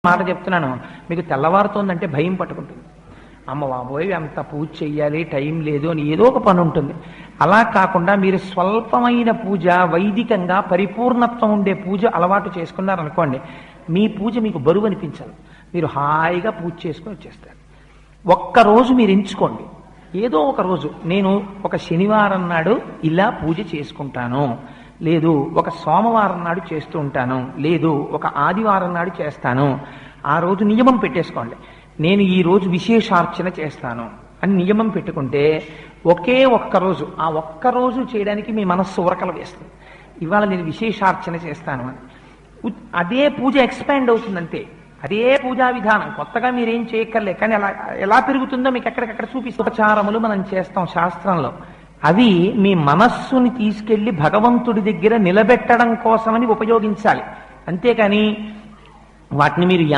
మాట చెప్తున్నాను, మీకు తెల్లవారుతోందంటే భయం పట్టుకుంటుంది. అమ్మ బాబోయ్ అంత పూజ చెయ్యాలి, టైం లేదు అని ఏదో ఒక పని ఉంటుంది. అలా కాకుండా మీరు స్వల్పమైన పూజ, వైదికంగా పరిపూర్ణత్వం ఉండే పూజ అలవాటు చేసుకున్నారనుకోండి, మీ పూజ మీకు బరువు అనిపించాలి. మీరు హాయిగా పూజ చేసుకొని వచ్చేస్తారు. ఒక్కరోజు మీరు ఎంచుకోండి, ఏదో ఒక రోజు నేను ఒక శనివారం నాడు ఇలా పూజ చేసుకుంటాను, లేదు ఒక సోమవారం నాడు చేస్తూ ఉంటాను, లేదు ఒక ఆదివారం నాడు చేస్తాను. ఆ రోజు నియమం పెట్టేసుకోండి, నేను ఈ రోజు విశేషార్చన చేస్తాను అని నియమం పెట్టుకుంటే ఒకే ఒక్కరోజు, ఆ ఒక్కరోజు చేయడానికి మీ మనస్సు ఉరకలు వేస్తుంది. ఇవాళ నేను విశేషార్చన చేస్తాను అని అదే పూజ ఎక్స్పాండ్ అవుతుందంటే, అదే పూజా విధానం కొత్తగా మీరేం చేయక్కర్లే. కానీ అలా ఎలా పెరుగుతుందో మీకు ఎక్కడికక్కడ చూపిస్తూ ఉపచారములు మనం చేస్తాం శాస్త్రంలో. అవి మీ మనస్సుని తీసుకెళ్లి భగవంతుడి దగ్గర నిలబెట్టడం కోసమని ఉపయోగించాలి. అంతేకాని వాటిని మీరు